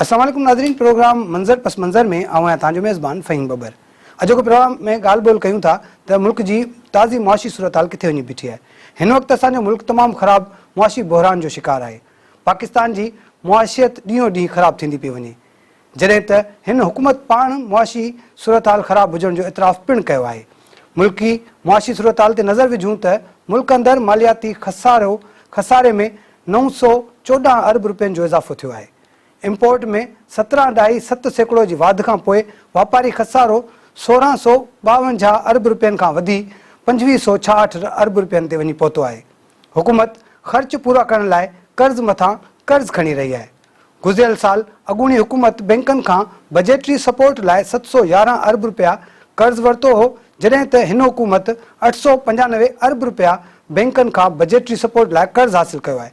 अस्सलाम वालेकुम नाज़रीन, प्रोग्राम मंज़र पस मंज़र में आऊं तव्हांजो मेज़बान फ़हीम बबर। अॼोको प्रोग्राम में ॻाल्हि ॿोल कयूं था त मुल्क जी ताज़ी मुआशी सूरत हाल किथे वञी बीठी आहे। हिन वक़्तु असांजो मुल्क तमामु ख़राब मुआशी बहरान जो शिकार आहे। पाकिस्तान जी मुआशियत ॾींहों ॾींहुं ख़राब थींदी पई वञे, जॾहिं त हिन हुकूमत पाण मुआशी सूरत हाल ख़राब हुजण जो इतराफ़ पिणु कयो आहे। मुल्की मुआशी सूरत हाल ते नज़र विझूं त मुल्क अंदरि मालियाती खसारे में 914 अरब रुपयनि जो इज़ाफ़ो थियो आहे। इम्पोर्ट में 17.7% जी वाध खां पोइ वापारी खसारो 1652 अरब रुपयनि खां वधी 2566 अरब रुपयनि ते वञी पहुतो आहे। हुकूमत ख़र्च पूरा करण लाइ कर्ज़ मथां कर्ज़ खणी रही आहे। गुज़िरियल साल अॻूणी हुकूमत बैंकनि खां बजेटरी सपोर्ट लाइ 711 अरब रुपया कर्ज़ वरितो हो, जॾहिं त हिन हुकूमत 895 अरब रुपया बैंकनि खां बजेटरी सपोर्ट लाइ कर्ज़ हासिल कयो आहे।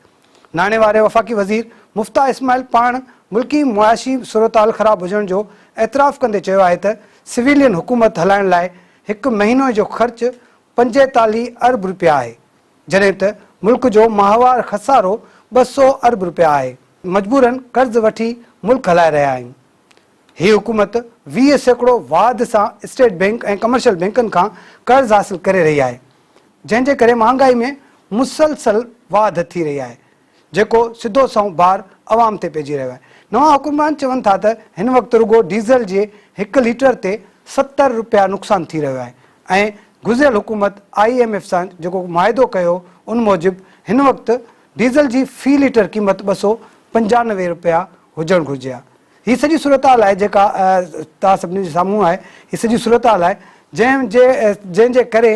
नाणे वारे वफ़ाक़ी वज़ीर मुफ्ता इस्माइल पाण मुल्की मुआशी सूरत हाल ख़राब हुजण जो एतिराफ़ कंदे चयो आहे त सिविलियन हुकूमत हलाइण लाइ हिकु महीनो जो ख़र्च 45 अरब रुपया आहे, जॾहिं त मुल्क जो माहवार खसारो 200 अरब रुपया आहे। मजबूरन कर्ज़ वठी मुल्क हलाए रहिया आहियूं। हीअ हुकूमत 20% वाध सां स्टेट बैंक ऐं कमर्शियल बैंकनि खां कर्ज़ हासिल करे रही आहे, जंहिंजे करे महांगाई में मुसलसल वाध थी रही आहे, जेको सिधो सऊं भार अवाम ते पइजी रहियो आहे। नवां हुकुमरान चवनि था त हिन वक़्तु रुगो डीज़ल जे 1 लीटर ते 70 रुपया नुक़सानु थी रहियो आहे ऐं गुज़िरियल हुकूमत IMF सां जेको मुआहिदो कयो उन मूजिबि हिन वक़्तु डीज़ल जी फ़ी लीटर क़ीमत 295 रुपया हुजणु घुरिजे आहे। हीअ सॼी सूरत हाल आहे जेका तव्हां सभिनी जे साम्हूं आहे। हीअ सॼी सूरत हाल आहे जंहिंजे करे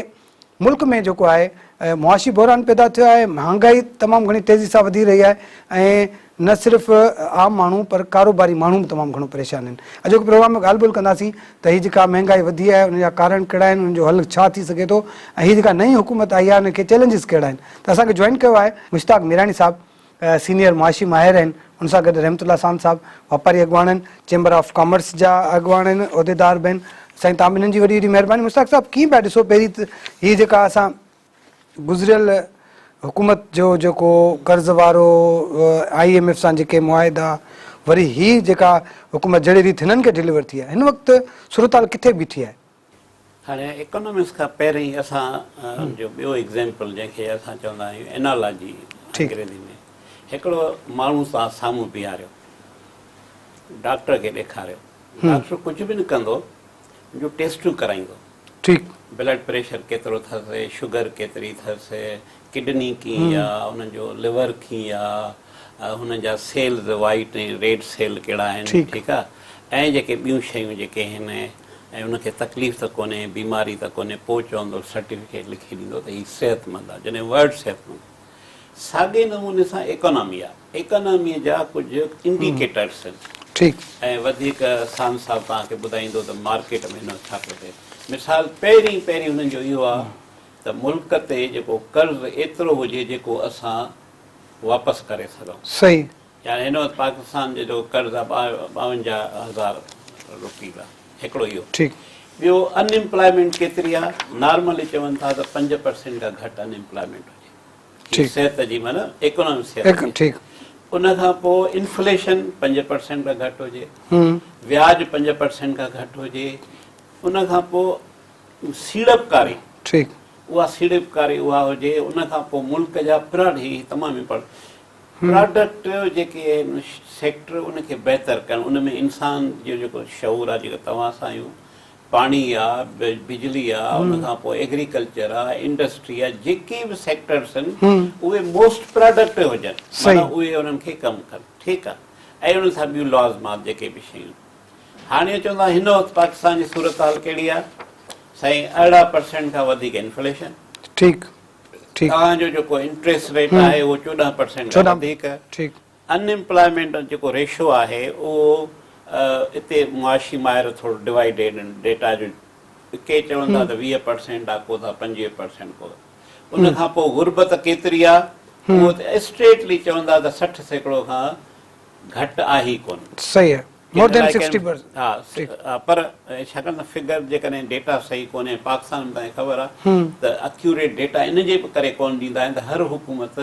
मुल्क में जेको आहे मुआशी बहरान पैदा थियो आहे। महांगाई तमामु घणी तेज़ी सां वधी रही आहे ऐं न सिर्फ़ु आम माण्हू पर कारोबारी माण्हू बि तमामु घणो परेशान आहिनि। अॼोके प्रोग्राम में ॻाल्हि ॿोल कंदासीं त हीअ जेका महांगाई वधी आहे उनजा कारण कहिड़ा आहिनि, उनजो हल छा थी सघे थो ऐं हीअ जेका नई हुकूमत आई आहे उनखे चैलेंजिस कहिड़ा आहिनि। त असांखे जॉइन कयो आहे मुश्ताक मीरानी साहब, सीनियर मुआशी माहिर आहिनि। उन सां गॾु रहमतुल्लाह साहब वापारी अॻुवान आहिनि, चैम्बर ऑफ कॉमर्स जा अॻुवान आहिनि, उहिदेदार बि आहिनि। साईं तव्हां ॿिन्हिनि जी वॾी वॾी महिरबानी। मुश्ताक साहब, कीअं पिया ॾिसो पहिरीं त हीअ जेका असां गुज़िरियल हुकूमत जो जेको कर्ज़ वारो IMF सां जेके मुआहिदा, वरी हीअ जेका हुकूमत जहिड़ी रीति हिननि खे डिलीवर थी आहे, हिन वक़्तु सूरत हाल किथे बीठी आहे? हाणे इकोनॉमिक्स खां पहिरीं असां जो ॿियो एग्ज़ाम्पल जंहिंखे असां चवंदा आहियूं एनालॉजी अंग्रेज़ी में, हिकिड़ो माण्हू तव्हां साम्हूं बीहारियो, डॉक्टर खे ॾेखारियो, डॉक्टर कुझु बि न कंदो, जो टेस्टूं कराईंदो, ठीकु, ब्लड प्रेशर केतिरो अथसि, शुगर केतिरी अथसि, किडनी कीअं आहे, हुननि जो लिवर कीअं आहे, हुननि जा सेल्स वाइट ऐं रेड सेल कहिड़ा आहिनि, ठीकु आहे, ऐं जेके ॿियूं शयूं जेके आहिनि ऐं उनखे तकलीफ़ त कोन्हे, बीमारी त कोन्हे, पोइ चवंदो सर्टिफिकेट लिखी ॾींदो त हीउ सिहतमंद आहे, जॾहिं वर्ड सिहतमंद। साॻे नमूने सां इकोनॉमी आहे, इकोनॉमीअ जा कुझु इंडिकेटर्स आहिनि, ठीकु, ऐं वधीक सान साहब तव्हांखे ॿुधाईंदो त मार्केट में हिन छा पियो थिए। मिसाल पहिरीं हुननि जो इहो आहे त मुल्क ते जेको कर्ज़ एतिरो हुजे जेको असां वापसि करे सघूं। सही, यानी हिन वक़्तु पाकिस्तान जो जेको कर्ज़ आहे 52,000 रुपया, हिकिड़ो इहो। ठीकु, ॿियो अनएम्प्लॉयमेंट केतिरी आहे? नॉर्मली चवनि था त 5% खां घटि अनएम्प्लॉयमेंट हुजे, सिहत जी माना इकोनॉमी सिहत। ठीकु, उनखां पोइ इन्फ्लेशन 5% खां घटि हुजे, व्याज 5% खां घटि हुजे, उनखां पोइ सीड़पकारी, ठीकु, उहा सीड़पकारी उहा हुजे, उनखां पोइ मुल्क जा तमामु प्रोडक्ट जेके आहिनि सेक्टर उनखे बहितर करणु, उन में इंसान जो जेको शऊर आहे, जेको तव्हां सां आहियूं, पाणी आहे, बिजली आहे, उनखां पोइ एग्रीकल्चर आहे, इंडस्ट्री आहे, जेके बि सेक्टर्स आहिनि उहे मोस्ट प्रोडक्टिव हुजनि, माना उहे उन्हनि खे कमु कनि, ठीकु आहे, ऐं उन सां ॿियूं लॉज़मात जेके बि शयूं। हाणे चवंदा हिन वक़्तु पाकिस्तान जी सूरत हाल कहिड़ी आहे? साईं 18% खां वधीक इन्फ्लेशन, ठीकु, तव्हांजो जेको इंट्रेस्ट रेट आहे उहो 14% खां वधीक, ठीकु, अनएम्प्लॉयमेंट जेको रेशो आहे उहो हिते मुआशी माहिर थोरो डिवाइडेड डेटा जो, के चवंदा त 20% आहे, को था 25% को। उनखां पोइ गुरबत केतिरी आहे? उहो त स्ट्रेटली चवंदा त 60% खां घटि आहे ई कोन। सही आहे, More than 60%. हा पर छाकाणि त फिगर जेकॾहिं डेटा सही कोन्हे पाकिस्तान में तव्हांखे ख़बर आहे त अक्यूरेट डेटा इन जे करे कोन ॾींदा आहिनि त हर हुकूमत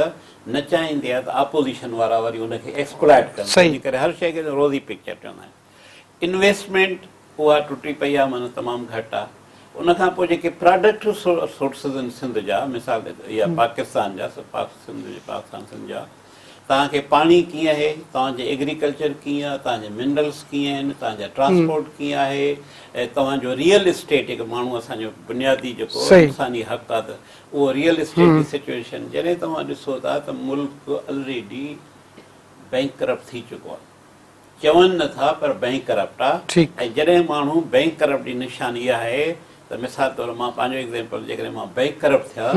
न चाहींदी आहे त अपोज़िशन वारा वरी उनखे एक्सप्लॉइट कनि इन करे हर शइ खे रोज़ी पिक्चर चवंदा आहिनि इन्वेस्टमेंट उहा टुटी पई आहे माना तमामु घटि आहे उनखां पोइ जेके प्रोडक्टिव सोर्सिस आहिनि सिंध जा मिसाल या पाकिस्तान जा पाकिस्तान सिंध जा तव्हांखे पाणी कीअं आहे तव्हांजे एग्रीकल्चर कीअं आहे तव्हांजे मिनरल्स कीअं आहिनि तव्हांजा ट्रांसपोर्ट कीअं आहे ऐं तव्हांजो रियल इस्टेट जेको माण्हू असांजो बुनियादी जेको इंसानी हक़ आहे त उहो रियल इस्टेट जी सिचुएशन जॾहिं तव्हां ॾिसो था त मुल्क ऑलरेडी बैंक करप्ट थी चुको आहे चवनि नथा पर बैंक करप्ट आहे ऐं जॾहिं माण्हू बैंक करप्ट जी निशानी इहा आहे त मिसाल तौर मां पंहिंजो एग्ज़ाम्पल जेकॾहिं मां बैंक करप्ट थिया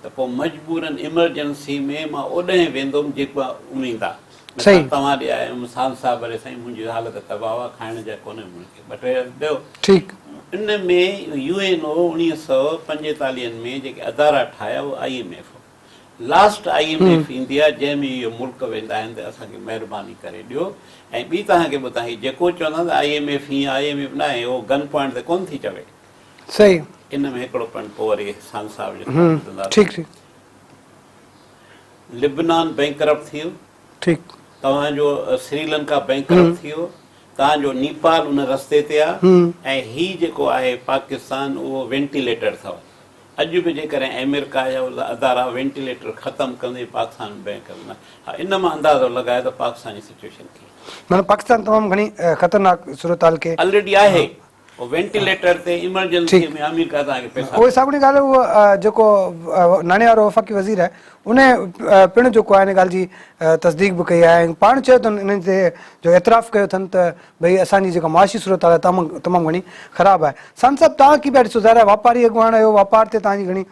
त पोइ मजबूरन इमरजेंसी में मां ओॾे वेंदुमि जेको उमीद आहे तव्हां ॾे आयुमि सान साहिब वरी साईं मुंहिंजी हालत तबाह आहे खाइण जा कोन्हे मुंहिंखे 2 टे ॾियो इन में UNO 1945 में जेके अदारा ठाहिया उहो IMF लास्ट IMF ईंदी आहे जंहिंमें इहो मुल्क वेंदा आहिनि त असांखे महिरबानी करे ॾियो ऐं ॿी तव्हांखे ॿुधाई जेको चवंदा त IMF हीअं IMF न आहे उहो गन पॉइंट ते कोन थी चवे सही इन में हिकिड़ो पॉइंट पोइ वरी सान साहिब जो लिबनान बैंक करप्ट थी वियो तव्हांजो श्रीलंका बैंक करप्ट थी वियो तव्हांजो नेपाल उन रस्ते ते आहे ऐं हीउ जेको आहे पाकिस्तान उहो वेंटिलेटर अथव अॼु बि जेकॾहिं अमेरिका जा अदारा वेंटिलेटर ख़तमु कंदे पाकिस्तान बैंक में हा इन मां अंदाज़ो लॻाए त पाकिस्तान जी सिचुएशन कीअं माना पाकिस्तान तमामु घणी ख़तरनाक सूरत हाल खे ऑलरेडी आहे वेंटिलेटर ते इमरजेंसी में अमेरिका तव्हांखे पैसा उहे साॻिणी ॻाल्हि उहो जेको नाणे वारो वफ़ाक़ी वज़ीर आहे उन पिणु जेको आहे इन ॻाल्हि जी तस्दीक बि कई आहे ऐं पाण चयो अथनि इन्हनि ते जो एतिराफ़ कयो अथनि त भई असांजी जेका मुआशी सूरत आहे तमामु घणी ख़राबु आहे सान साहिबु तव्हां कीअं पिया ॾिसो ज़ाहिर आहे वापारी अॻुवाण आहियो वापार ते तव्हांजी घणी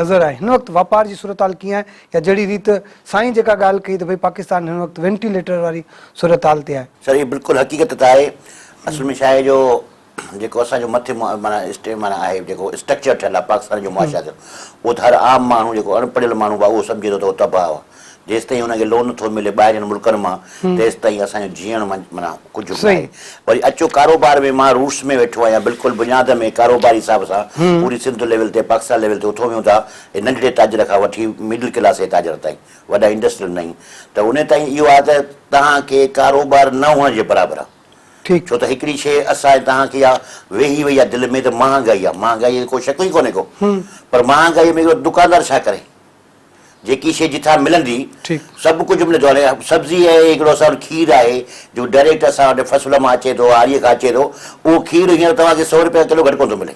नज़र आहे हिन वक़्तु वापार जी सूरत हाल कीअं आहे या जहिड़ी रीति साईं जेका ॻाल्हि कई त भई पाकिस्तान हिन वक़्तु वेंटिलेटर वारी सूरत हाल ते आहे सर इहा बिल्कुलु हक़ीक़त त आहे असल में छा आहे जो जेको असांजो मथे माना आहे जेको स्ट्रक्चर ठहियलु आहे पाकिस्तान जो मुआशियात उहो त हर आम माण्हू जेको अनपढ़ियल माण्हू आहे उहो सम्झे थो त उहो तबाह आहे जेसि ताईं हुनखे लोन नथो मिले ॿाहिरिनि मुल्कनि मां तेसि ताईं असांजो जीअण माना कुझु बि आहे वरी अचो कारोबार में मां रूट्स में वेठो आहियां बिल्कुलु बुनियाद में कारोबारी हिसाब सां पूरी सिंध लेवल ते पाकिस्तान लेवल ते उथो वियूं था नंढड़े ताजर खां वठी मिडिल क्लास जे ताजर ताईं वॾा इंडस्ट्रियल ताईं त उन ताईं इहो आहे त तव्हांखे कारोबार न हुअण जे बराबरि आहे छो त हिकिड़ी शइ असां तव्हांखे इहा वेही वई आहे दिलि में त महांगाई आहे महांगाई को शक ई कोन्हे को पर महांगाई में दुकानदार छा करे जेकी शइ जिथां मिलंदी सभु कुझु मिले थो हाणे सब्ज़ी आहे हिकिड़ो असां खीर आहे जो डायरेक्ट असां वटि फसल मां अचे थो आड़ीअ खां अचे थो उहो खीर हींअर तव्हांखे 100 रुपया किलो घटि कोन थो मिले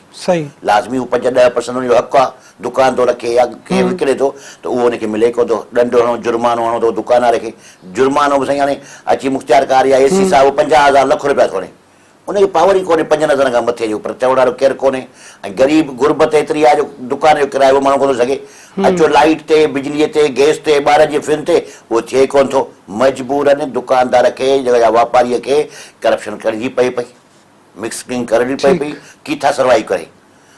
लाज़मी उहो 5-10% हुनजो हक़ु आहे दुकान थो रखे या कंहिं विकिणे थो त उहो हुनखे मिले कोन थो ॾंढु हणो जुर्मानो हणो थो दुकानदार खे जुर्मानो बि साईं हाणे अची मुख़्तियारकार या AC साहिब 50,000 लख रुपया थो हणे उनखे पावर ई कोन्हे 5 नज़र खां मथे जो पर चवण वारो केरु कोन्हे ऐं ग़रीब गुरबत एतिरी आहे जो दुकान जो किरायो माण्हू कोन थो सघे अचो लाइट ते बिजलीअ ते गैस ते ॿारनि जी फिन ते उहो थिए कोन थो मजबूरन दुकानदार खे या वापारीअ खे करप्शन करणी पई मिक्सिंग करणी पई किथां सर्वाइव करे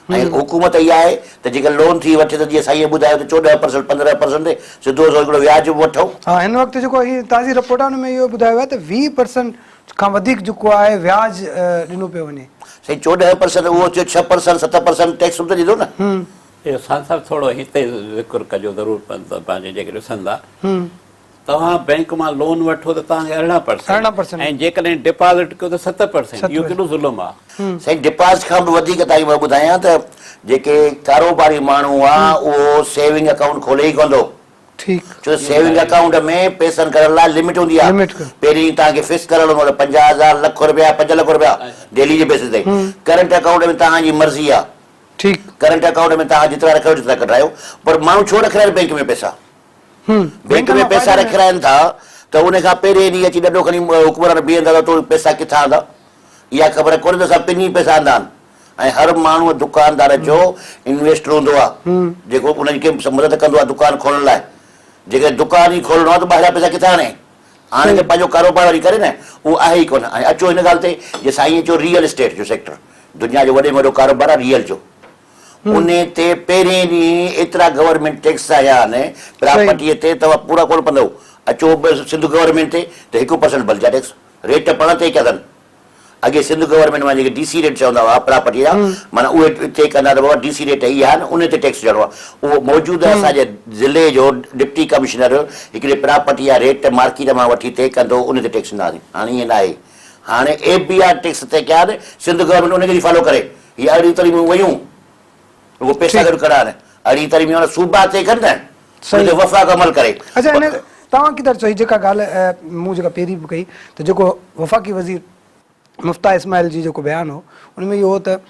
ऐं हुकूमत इहा आहे त जेका लोन थी वठे त जीअं साईं ॿुधायो त 14% 15% ते सिधो हिकिड़ो व्याज बि वठो हा हिन वक़्तु जेको हीअ ताज़ी रिपोर्ट आहे हुन में इहो ॿुधायो आहे त 20% खां वधीक जेको आहे व्याज ॾिनो पियो वञे साईं 14% उहो 6% 7% टैक्स बि त ॾींदो न इहो सांसद थोरो हिते ज़िक्र कजो ज़रूरु पंहिंजे जेके ॾिसंदा तव्हां बैंक मां लोन वठो त तव्हांखे 18% ऐं जेकॾहिं डिपॉज़िट कयो त 7%। इहो केॾो ज़ुल्म आहे साईं डिपॉज़िट खां बि वधीक तव्हांखे मां ॿुधायां त जेके कारोबारी माण्हू आहे उहो सेविंग अकाउंट खोले ई कोन थो छो सेविंग अकाउंट में पैसनि करण लाइ लिमिट हूंदी आहे पहिरीं तव्हांखे फिक्स करणो हूंदो 50,000 लख रुपया 5 लख रुपया डेली जे बेसिस ते करंट अकाउंट में तव्हांजी मर्ज़ी आहे करंट अकाउंट में तव्हां जेतिरा रखो जेतिरा कढायो पर माण्हू छो रखाइनि बैंक में पैसा बैंक में पैसा रखाइनि था त उन खां पहिरें ॾींहुं अची ॾंडो खणी हुकूमरान बीहंदा त पैसा किथां आंदा इहा ख़बर कोन्हे त असां पिनी पैसा आंदा आहिनि ऐं हर माण्हू दुकानदार जो इन्वेस्टर हूंदो आहे जेको उनजी कंहिं मदद कंदो आहे दुकान खोलण लाइ जेके दुकान ई खोलणो आहे त ॿाहिरां पैसा किथां आणे हाणे त पंहिंजो कारोबार वरी करे न उहो आहे ई कोन ऐं अचो हिन ॻाल्हि ते जे साईं चयो रियल एस्टेट जो सेक्टर दुनिया जो वॾे में वॾो कारोबार आहे रियल जो उन ते पहिरें ॾींहुं एतिरा गवर्नमेंट टैक्स आया आहिनि प्रॉपर्टीअ ते तव्हां पूरा कोन पवंदव अचो सिंध गवर्नमेंट ते त 1% भलिजा टैक्स रेट टपण ते कया अथनि अॻे सिंध गवर्नमेंट में जेके DC रेट चवंदा हुआ प्रॉपर्टी जा माना उहे तय कंदा त बाबा DC रेट इहा आहे न उन ते टैक्स ॾियणो आहे। उहो मौजूदु असांजे ज़िले जो डिप्टी कमिश्नर हिकिड़े प्रॉपर्टी जा रेट मार्केट मां वठी तय कंदो उन ते टैक्स ॾींदासीं। हाणे ईअं न आहे, हाणे APR टैक्स तय कया आहिनि, सिंध गवर्नमेंट उनखे थी फॉलो करे। हीअ 18 तारीख़ वयूं उहो पैसा गॾु कराइनि, 18 तारीख़ में सूबा तय कंदा आहिनि, उन ते वफ़ाक़ अमल करे। अच्छा हिन तव्हां किथां चई जेका ॻाल्हि मूं जेका पहिरीं बि कई त जेको वफ़ाक़ी वज़ीर मुफ्ता इस्माइल जी जेको बयानु हो उनमें इहो हो त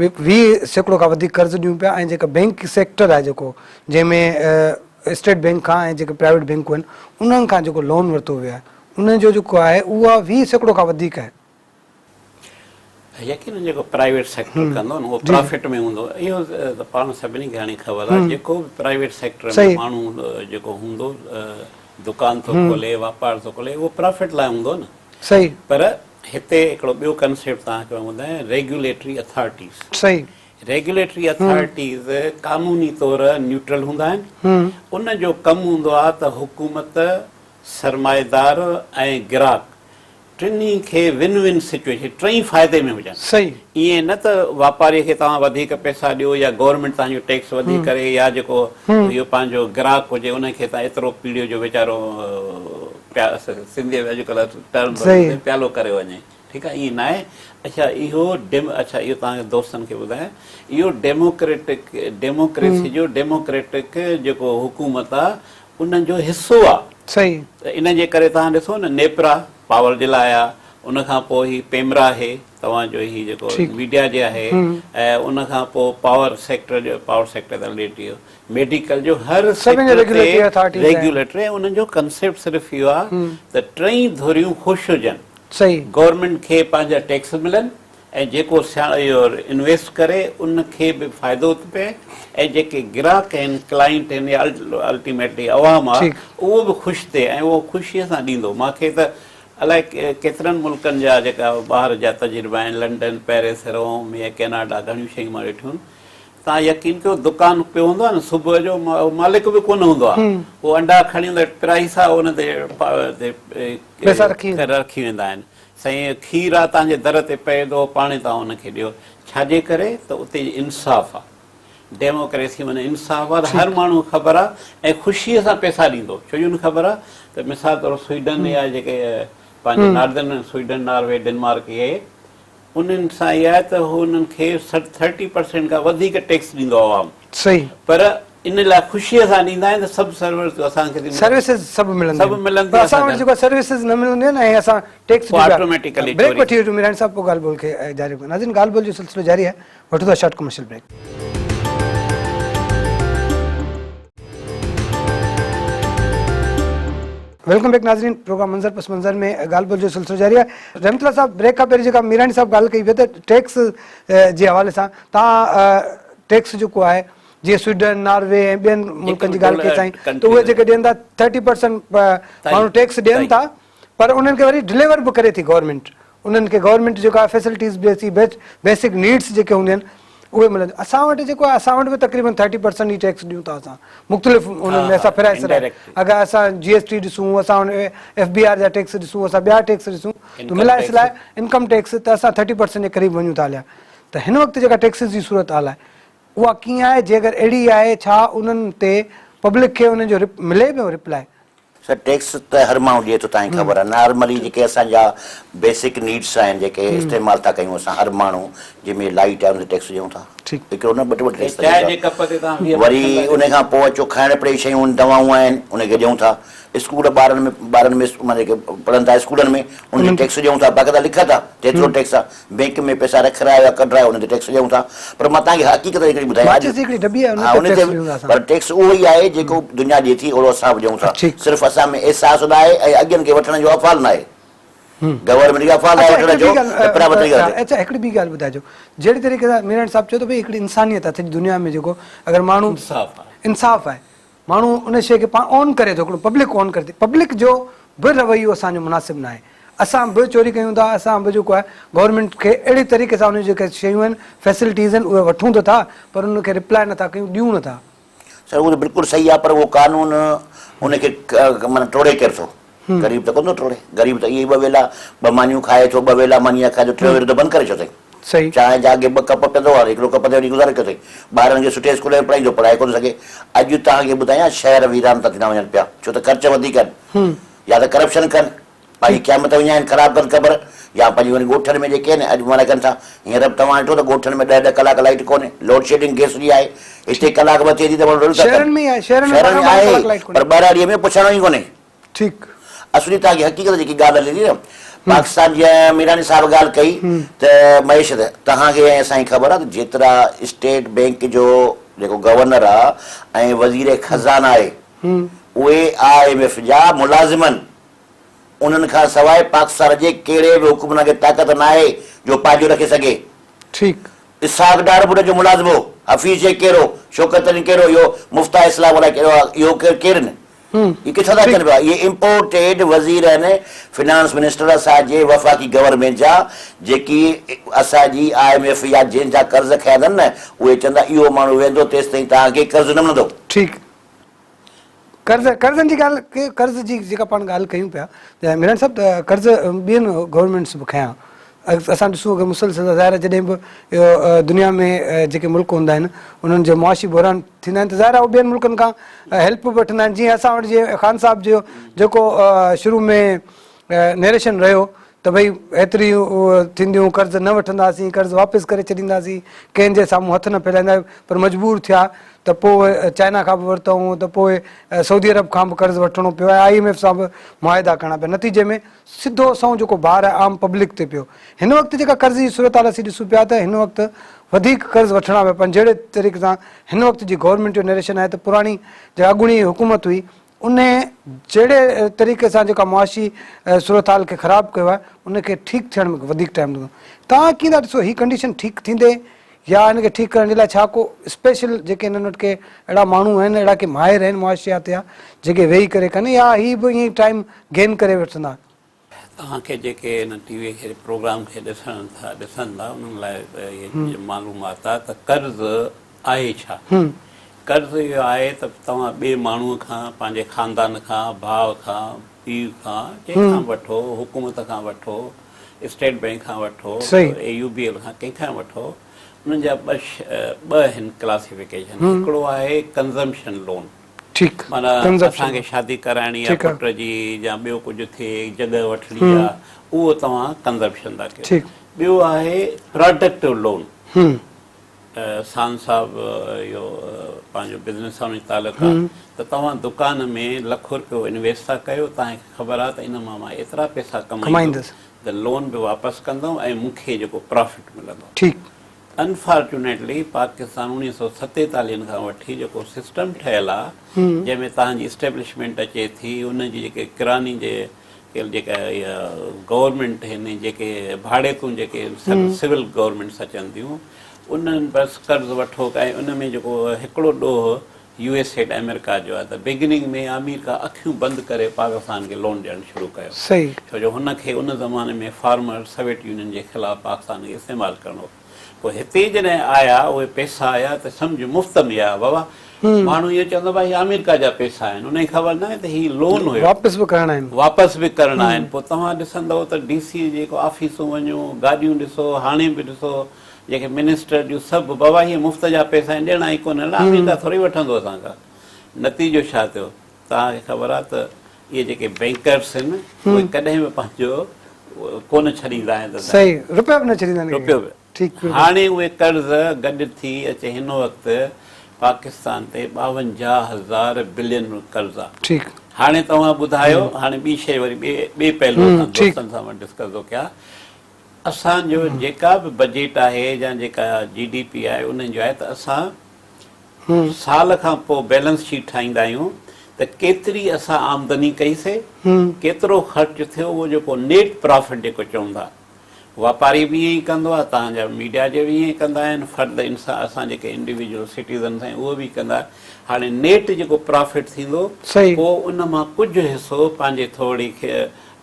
20% खां वधीक कर्ज़ ॾियूं पिया ऐं जेका बैंक सेक्टर आहे जेको जंहिंमें स्टेट बैंक खां ऐं जेके प्राइवेट बैंकूं आहिनि उन्हनि खां जेको लोन वरितो वियो आहे उनजो जेको आहे उहा 20% खां वधीक आहे। यकीन जेको प्राइवेट सेक्टर कंदो न उहो प्रॉफिट में हूंदो, इहो त पाण सभिनी खे हाणे ख़बर आहे। जेको बि प्राइवेट सेक्टर में माण्हू जेको हूंदो दुकान थो खोले वापार थो खोले उहो प्रॉफिट लाइ हूंदो न। सही। पर हिते हिकिड़ो ॿियो कंसेप्ट तव्हांखे ॿुधायां, रेगुलेटरी अथॉरिटीज़। सही। रेगुलेटरी अथॉरिटीज़ कानूनी तौर न्यूट्रल हूंदा आहिनि। उन जो कमु हूंदो आहे त हुकूमत सरमाएदार ऐं ग्राहक टिनी खे विन विन सिचुएशन टई फ़ाइदे में हुजनि। सही। ईअं न त वापारीअ खे तव्हां वधीक पैसा ॾियो या गवर्नमेंट तव्हांजो टैक्स वधीक करे या जेको इहो पंहिंजो ग्राहक हुजे उनखे तव्हां एतिरो पीड़ियो जो वीचारो सिंधीअ में अॼुकल्ह टर्म प्यालो करे वञे। ठीकु आहे, ईअं न आहे। अच्छा इहो अच्छा इहो तव्हांखे दोस्तनि खे ॿुधायां, इहो डेमोक्रेसी जो डेमोक्रेटिक जेको हुकूमत आहे उन्हनि जो हिसो आहे। सही। त इन जे करे तव्हां ॾिसो न नेपरा पावर जे लाइ आहे, उनखां पोइ ही पेमरा आहे तव्हांजो ही जेको मीडिया जे आहे, ऐं उनखां पोइ पावर सेक्टर मेडिकल जो हर रेगुलेटरी ऐं उन्हनि जो कंसेप्ट सिर्फ़ु इहो आहे त टई धुरियूं ख़ुशि हुजनि। सही। गवर्नमेंट खे पंहिंजा टैक्स मिलनि ऐं जेको इहो इन्वेस्ट करे उनखे बि फ़ाइदो थो पए ऐं जेके ग्राहक आहिनि क्लाइंट आहिनि या अल्टीमेटली अवाम आहे उहो बि ख़ुशि थिए ऐं उहो ख़ुशीअ सां ॾींदो। मूंखे त अलाए केतिरनि मुल्कनि जा जेका ॿाहिरि जा तजुर्बा आहिनि, लंडन पेरिस रोम या कैनाडा घणियूं शयूं मां ॾिठियूं। तव्हां यकीन कयो दुकान पियो हूंदो आहे न सुबुह जो मालिक बि कोन हूंदो आहे, उहो अंडा खणी ईंदो प्राइस आहे उन ते रखी वेंदा आहिनि। साईं खीर आहे तव्हांजे दर ते पए थो पाणे तव्हां हुनखे ॾियो, छाजे करे त उते इंसाफ़ आहे। डेमोक्रेसी माना इंसाफ़ आहे त हर माण्हू ख़बर आहे ऐं ख़ुशीअ सां पैसा ॾींदो। छो जो ख़बर आहे त मिसाल तौरु स्वीडन या जेके पंहिंजे नॉर्दर्न स्वीडन नॉर्वे डेनमार्क इहे उन्हनि सां इहा आहे त हू उन्हनि खे 30% खां वधीक टैक्स ॾींदो आवाम। सही। पर इन लाइ ख़ुशीअ सां ॾींदा आहिनि त सभु सर्विसेस सभु मिलंदी असां वटि जेको सर्विसेस न मिलंदियूं आहिनि ऐं असां टैक्स ऑटोमेटिकली ब्रेक वठी वठूं मिरान साहब पोइ ॻाल्हि ॿोल खे जारी कयूं। नाज़रीन ॻाल्हि ॿोल जो सिलसिलो जारी आहे, वठूं था short commercial break. Welcome back नाज़रीन, प्रोग्राम मंज़र पस मंज़र में ॻाल्हि ॿोल जो सिलसिलो जारी आहे। रहमतुल्लाह साहब ब्रेक खां पहिरीं जेका मीरानी साहब ॻाल्हि कई त टैक्स जे हवाले सां तव्हां टैक्स जेको आहे जीअं स्वीडन नॉर्वे ऐं ॿियनि मुल्कनि जी ॻाल्हि कई साईं त उहे जेके ॾियनि था 30% माण्हू टैक्स ॾियनि था पर उन्हनि खे वरी डिलीवर बि करे थी गवर्नमेंट। उन्हनि खे गवर्नमेंट जेको आहे फैसिलिटीज़ ॾिए थी, बेसिक नीड्स जेके हूंदियूं आहिनि उहे मिलनि। असां वटि जेको आहे असां वटि बि तक़रीबन 30% ई टैक्स ॾियूं था असां मुख़्तलिफ़ उन्हनि में असां फिराए सघूं। अगरि असां GST ॾिसूं, असां हुन FBR जा टैक्स ॾिसूं, असां ॿिया टैक्स ॾिसूं त मिलाए सिलाए इनकम टैक्स त असां 30% जे क़रीब वञूं था हलिया। त हिन वक़्तु जेका टैक्सिस जी सूरत हाल आहे उहा कीअं आहे, जे अगरि अहिड़ी आहे छा उन्हनि ते पब्लिक खे उन्हनि जो मिले पियो रिप्लाई? सर टैक्स त हर माण्हू ॾिए थो, तव्हांखे ख़बर आहे। नॉर्मली जेके असांजा बेसिक नीड्स आहिनि जेके इस्तेमालु था कयूं असां हर माण्हू, जंहिंमें लाइट आहे उन ते टैक्स ॾियूं था, हिकिड़ो न ॿ टे टैक्स। वरी उन खां पोइ अचो खाइण पीअण जी शयूं दवाऊं आहिनि उनखे ॾियूं था। स्कूल ॿारनि में माना जेके पढ़नि था स्कूलनि में उनखे टैक्स ॾियूं था, बाक़ाइदा लिखा था जेतिरो टैक्स आहे। बैंक में पैसा रखाया या कढाया उन ते टैक्स ॾियूं था। पर मां तव्हांखे हक़ीक़त हिकिड़ी ॿुधायां, पर टैक्स उहो ई आहे जेको दुनिया ॾिए थी ओड़ो असां बि ॾियूं था। सिर्फ़ु असां में एहसासु न आहे ऐं अॻियनि खे वठण जो अफ़ाल न आहे। गवर्नमेंट खे अफ़ाल आहे वठण जो। अच्छा हिकिड़ी ॿी ॻाल्हि ॿुधाइजो, जहिड़ी तरीक़े सां मीरान साहब चयो त भई हिकिड़ी इंसानियत आहे दुनिया में, जेको अगरि माण्हू इंसाफ़ आहे माण्हू उन शइ खे पाण ऑन करे थो, हिकिड़ो पब्लिक ऑन करे थी, पब्लिक जो बि रवैयो असांजो मुनासिबु न आहे। असां बि चोरी कयूं था, असां बि जेको आहे गवर्नमेंट खे अहिड़ी तरीक़े सां उन जेके शयूं आहिनि फैसिलिटीज़ आहिनि उहे वठूं त था पर उनखे रिप्लाई नथा कयूं, ॾियूं नथा। सर उहो त बिल्कुलु सही आहे, पर उहो कानून उनखे माना टोड़े करे थो। गरीब त कोन थो टोड़े, गरीब त इहे 2 वेला 2 मानियूं खाए थो, 2 वेला मानी खाए थो, 3 वेलो त बंदि करे छो अथई। सही चांहि जा अॻे 2 कप पीअंदो आहे, 1 कप ते वञी गुज़ारे कयो अथई। ॿारनि खे सुठे स्कूल में पढ़ाईंदो, पढ़ाए कोन सघे। अॼु तव्हांखे ॿुधायां शहर वीरान था थींदा वञनि पिया, छो त ख़र्च वधीक आहिनि, या त करप्शन कनि, पंहिंजी क़यामत विञाइनि, ख़राबु कनि ख़बर, या पंहिंजी वरी ॻोठनि में जेके आहिनि अॼु माना कनि था। हींअर तव्हां ॾिठो त ॻोठनि में 10-10 कलाक लाइट कोन्हे, लोड शेडिंग गैस जी आहे, हिते कलाक में अचे थी त शहरनि में आहे, शहरनि में शहरनि में 12 आहे, कलाक लाइट कोन्हे। पर ॿाहिरां में पुछणो ई कोन्हे। ठीकु असली तव्हांखे हक़ीक़त जेकी ॻाल्हि हले थी न, पाकिस्तान जीअं मीरानी साहिब ॻाल्हि कई त महेश तव्हांखे ऐं असांखे ख़बर आहे त जेतिरा स्टेट बैंक जो जेको गवर्नर आहे ऐं वज़ीर ख़ज़ाना आहे उहे IMF जा मुलाज़िमनि, उन्हनि खां सवाइ पाकिस्तान जे कहिड़े बि हुकुमरान खे ताक़त न आहे जो पाजो रखे सघे। ठीकु इसहाक डार बि जो मुलाज़िम हो, हफ़ीज़ शेख कहिड़ो, शौकत अली कहिड़ो, इहो मुफ्ता इस्लाम वारा कहिड़ो आहे, इहो केरु आहिनि, ये किथां था अचनि पिया? ये इम्पोर्टेड वज़ीर आहिनि, फिनांस मिनिस्टर असांजे वफ़ाक़ी गवर्नमेंट जा, जेकी असांजी IMF या जंहिंजा कर्ज़ खया अथनि न, उहे चवंदा इहो माण्हू वेंदो तेसि ताईं तव्हांखे कर्ज़ न मिलंदो। ठीकु कर्ज़नि जी ॻाल्हि, कर्ज़ जी जेका पाण ॻाल्हि कयूं पिया त मीरान साहिबु कर्ज़ ॿियनि गवर्नमेंट्स बि खयां। असां ॾिसूं अगरि मुसलसल ज़ाहिर जॾहिं बि इहो दुनिया में जेके मुल्क हूंदा आहिनि उन्हनि जो मुआशी बहरान थींदा आहिनि त ज़ाहिर उहे ॿियनि मुल्कनि खां हेल्प बि वठंदा आहिनि। जीअं असां वटि जीअं ख़ान साहिब जो जेको शुरू में नरेशन रहियो त भई एतिरी थींदियूं, कर्ज़ न वठंदासीं, कर्ज़ वापसि करे छॾींदासीं, कंहिंजे साम्हूं हथ न फैलाईंदा, पर मजबूर थिया त पोइ चाइना खां बि वरितऊं, त पोइ सऊदी अरब खां बि कर्ज़ वठिणो पियो, IMF सां बि मुआहिदा करणा पिया। नतीजे में सिधो असां जेको भार आहे आम पब्लिक ते पियो। हिन वक़्तु जेका कर्ज़ जी सूरत हाल असीं ॾिसूं पिया त हिन वक़्तु वधीक कर्ज़ वठणा पिया पवनि। जहिड़े तरीक़े सां हिन वक़्तु जी गवर्नमेंट जो नरेशन आहे त पुराणी जेका अॻूणी हुकूमत हुई उन जहिड़े तरीक़े सां जेका मुआशी सूरत हाल खे ख़राबु कयो आहे उनखे ठीकु थियण में वधीक टाइम लॻंदो। तव्हां कीअं था ॾिसो, हीअ कंडीशन ठीकु थींदे या हिनखे ठीकु करण जे लाइ छा को स्पेशल जेके हिननि वटि के अहिड़ा माण्हू आहिनि, अहिड़ा के माहिर आहिनि मुआशियात जा जेके वेही करे कनि, या हीअ बि ईअं टाइम गेन करे वठंदा? तव्हांखे जेके हिन TV खे प्रोग्राम खे ॾिसनि था उन्हनि लाइ इहे मालूमात आहे त कर्ज़ आहे छा। कर्ज़ इहो आहे त तव्हां ॿिए माण्हूअ खां, पंहिंजे ख़ानदान खां, भाउ खां, पीउ खां, कंहिंखां वठो, हुकूमत खां वठो, स्टेट बैंक खां वठो, AUBL खां, कंहिंखां वठो, उन्हनि जा ॿ आहिनि क्लासिफिकेशन। हिकिड़ो आहे कंज़म्पशन लोन, माना असांखे शादी कराइणी आहे पुट जी या ॿियो कुझु थिए, जॻह वठणी आहे, उहो तव्हां कंज़म्पशन था कयो। ॿियो आहे प्रोडक्टिव लोन। सान साहिबु इहो पंहिंजो बिज़नेस सां तालुक़ु आहे त तव्हां दुकान में ₹1,00,000 इन्वेस्ट था कयो, तव्हांखे ख़बर आहे त इन मां मां एतिरा पैसा कमाईंदुसि त लोन बि वापसि कंदुमि ऐं मूंखे जेको प्रॉफिट मिलंदो। अनफॉर्चुनेटली पाकिस्तान 1947 खां वठी जेको सिस्टम ठहियलु आहे जंहिंमें तव्हांजी इस्टेब्लिशमेंट अचे थी, उनजी जेके किरानी जे जेका इहा गवर्नमेंट आहिनि, जेके भाड़े तूं जेके सिविल गवर्नमेंट्स अचनि थियूं, उन्हनि बसि कर्ज़ु वठो ऐं उन में जेको हिकिड़ो ॾोह USA अमेरिका जो आहे त बिगिनिंग में अमेरिका अखियूं बंदि करे पाकिस्तान खे लोन ॾियणु शुरू कयो। छो जो हुनखे उन ज़माने में फार्मर सोवियत यूनियन जे ख़िलाफ़ु पाकिस्तान खे इस्तेमालु करिणो। पोइ हिते जॾहिं आया उहे पैसा आया त सम्झ मुफ़्त में आया। बाबा माण्हू इहो चवंदो भाई अमेरिका जा पैसा आहिनि, उनखे ख़बर न आहे त हीउ लोन हुयो, वापसि बि करणा आहिनि। पोइ तव्हां ॾिसंदव त DC जेको ऑफिसूं वञो, गाॾियूं ॾिसो, हाणे बि ॾिसो जेके मिनिस्टर जूं सभु, बाबा हीअ मुफ़्त जा पैसा आहिनि, ॾियणा ई कोन, अमेरिका थोरी वठंदो असांखां। नतीजो छा थियो, तव्हांखे ख़बर आहे त इहे जेके बैंकर्स आहिनि उहे कॾहिं बि पंहिंजो कोन छॾींदा आहिनि, रुपयो बि। हाणे उहे कर्ज़ गॾु थी अचे, हिन वक़्तु पाकिस्तान ते 52,000 बिलियन कर्ज़ आहे। हाणे तव्हां ॿुधायो, हाणे ॿी शइ वरी ॿिए पहलू सां दोस्तनि सां मां डिस्कस थो कयां। असांजो जेका बि बजेट आहे या जेका GDP आहे उन जो आहे त असां साल खां पोइ बैलेंस शीट ठाहींदा आहियूं त केतिरी असां आमदनी कईसीं, केतिरो ख़र्च थियो, उहो जेको नेट प्रॉफिट जेको चवंदा। वापारी बि ईअं ई कंदो आहे, तव्हांजा मीडिया जो बि ईअं ई कंदा आहिनि, फर्द इंसान असां जेके इंडिविजुअल सिटीज़न्स आहियूं उहो बि कंदा। हाणे नेट जेको प्रॉफिट थींदो पोइ उन मां कुझु हिसो पंहिंजे थोरी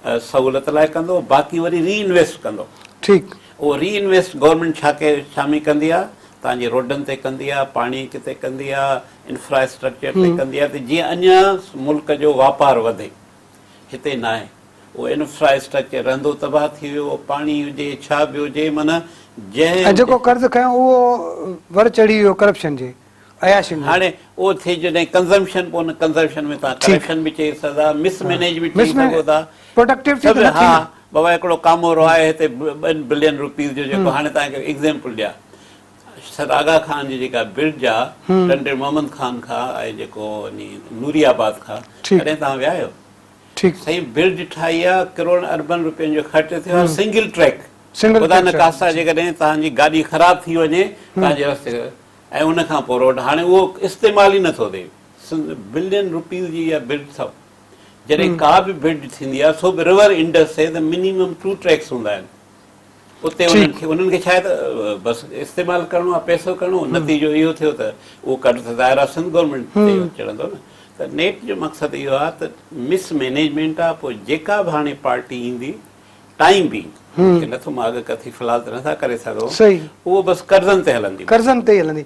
सहूलियत लाइ कंदो, बाक़ी वरी रीइन्वेस्ट कंदो। उहो रीइन्वेस्ट गवर्नमेंट छा में कंदी आहे, तव्हांजी रोडनि ते कंदी आहे, पाणी किथे कंदी आहे, इंफ्रास्ट्रक्चर ते कंदी आहे, त जीअं अञा मुल्क जो वापारु वधे। हिते न आहे। उहो इंफ्रास्ट्रक्चर रहंदो तबाह थी वियो, पाणी हुजे छा बि हुजे, माना ऐं जेको कर्ज़ खयो उहो वर चढ़ी वियो करप्शन जे अयाशी में। हाणे उहो थिए जॾहिं कंज़म्पशन, पोइ हुन कंज़म्पशन में तव्हां करप्शन बि चई सघंदा, मिसमैनेजमेंट चई सघो था, प्रोडक्टिविटी। हा बाबा हिकिड़ो कामोरो आहे हिते 2 बिलियन रुपीज़ जो, जेको हाणे तव्हांखे एग्ज़ाम्पल ॾियां, सर आगा खान जी जेका ब्रिज आहे टंडे मोहम्मद खान खां ऐं जेको नूरियाबाद खां, कॾहिं तव्हां विया आहियो? सही ब्रिज ठाही आहे, करोड़ अरबन रुपयनि जो ख़र्च थियो आहे, सिंगल ट्रैक, ख़ुदा न कासा जेकॾहिं तव्हांजी गाॾी ख़राब थी वञे तव्हांजे रस्ते, ऐं उन खां पोइ रोड हाणे उहो इस्तेमालु ई नथो थिए। बिलियन रुपीज़ जी इहा ब्रिज अथव। जॾहिं का बि ब्रिज थींदी आहे, सो बि रिवर इंडस ते त मिनिमम 2 ट्रैक्स हूंदा आहिनि। उते उन्हनि खे छा आहे त बसि इस्तेमालु करिणो आहे, पैसो करिणो, नतीजो इहो थियो त उहो कट त ज़ाहिर सिंध गवर्नमेंट ते चढ़ंदो न। त नेट जो मक़सदु इहो आहे त मिसमैनेजमेंट आहे। पोइ जेका बि हाणे पार्टी ईंदी, टाइम बि नथो, मां अॻु कथी फ़िलहाल त नथा करे सघूं, उहो बसि कर्ज़नि ते हलंदी, कर्ज़नि ते ई हलंदी।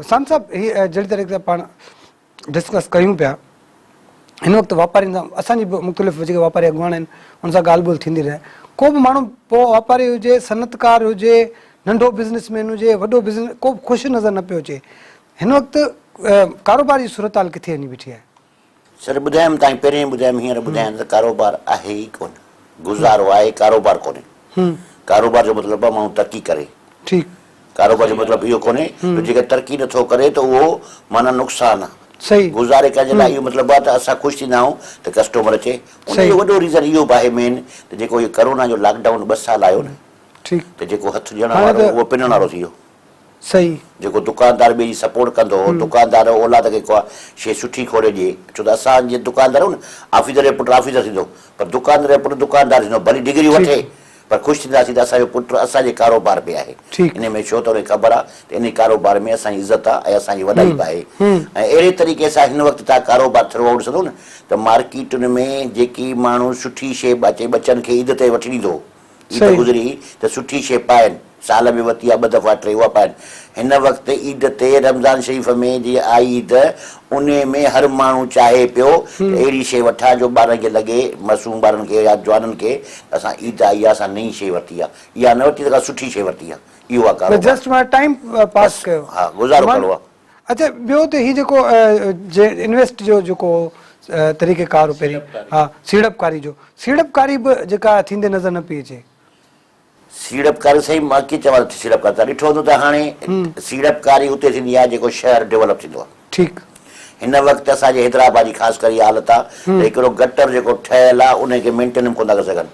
सान साहिब, हीअ जहिड़ी तरीक़े सां पाण डिस्कस कयूं पिया, हिन वक़्तु वापारियुनि सां असांजी बि मुख़्तलिफ़ जेके वापारी अॻुवान आहिनि उन सां ॻाल्हि ॿोल्हि थींदी रहे। को बि माण्हू, पोइ वापारी हुजे, सनतकार हुजे, नंढो बिज़नेसमैन हुजे, वॾो बिज़नेस, को बि ख़ुशि नज़र न पियो अचे। हिन वक़्तु कारोबार जी सूरत हाल किथे वञी बीठी आहे? सर ॿुधायमि, तव्हां पहिरीं ॿुधायमि, हींअर ॿुधायां त कारोबार आहे ई कोन, गुज़ारो आहे, कारोबार कोन्हे। कारोबार जो मतिलबु आहे माण्हू तरक़ी करे। ठीकु, कारोबार जो मतिलबु इहो कोन्हे त जेके तरक़ी नथो करे त उहो माना नुक़सानु आहे। सही, गुज़ारे करण जे लाइ इहो मतिलबु आहे त असां ख़ुशि थींदा आहियूं त कस्टमर अचे। उनजो वॾो रीज़न इहो बि आहे मेन त जेको इहो कोरोना जो लॉकडाउन 2 साल आयो न, ठीकु, त जेको हथु ॾियण वारो उहो पिनण वारो थी वियो। सही, जेको दुकानदार ॿिए जी सपोर्ट कंदो हो, दुकानदार औलाद खे को शइ सुठी खोले ॾिए, छो त असां जीअं दुकानदार आहियूं न, ऑफिसर जो पुटु ऑफिसर थींदो, पर दुकानदार जो पुटु दुकानदार थींदो, भली डिग्री वठे पर ख़ुशि थींदासीं त असांजो पुटु असांजे कारोबार में आहे। इन में छो त उनखे ख़बर आहे त इन कारोबार में असांजी इज़त आहे ऐं असांजी वॾाई बि आहे। ऐं अहिड़े तरीक़े सां हिन वक़्तु तव्हां कारोबार थ्रू आउट ॾिसंदो न त मार्केटुनि में जेकी माण्हू सुठी शइ अचे बचनि खे ईद ते वठी ॾींदो, ईद गुज़री त सुठी शइ पाइनि, साल में वरिती आहे 2 दफ़ा 3 उहा पाइनि। हिन वक़्तु ईद ते रमज़ान शरीफ़ में जीअं आई ईद, उन में हर माण्हू चाहे पियो अहिड़ी शइ वठां जो ॿारनि खे लॻे, मासूम ॿारनि खे या जवाननि खे, असां ईद आई आहे, असां नई शइ वरिती आहे, इहा न वरिती त सुठी शइ वरिती आहे। इहो आहे कारोबार, जस्ट मां टाइम पास कयो, हा, गुज़ारो करिणो आहे। अच्छा, ॿियो त हीउ जेको इन्वेस्ट जो जेको तरीक़ेकार हो पहिरीं, हा, सीड़पकारी जो, सीड़पकारी बि जेका थींदे नज़र न पई अचे। सीड़पकारी सही, मां कीअं चवां सीड़पकारी त ॾिठो हूंदो त हाणे सीड़पकारी उते थींदी आहे जेको शहर डेवलप थींदो आहे। ठीकु, हिन वक़्तु असांजे हैदराबाद जी ख़ासि करे हालत आहे त हिकिड़ो गटर जेको ठहियलु आहे उनखे मेंटेन कोन था करे सघनि।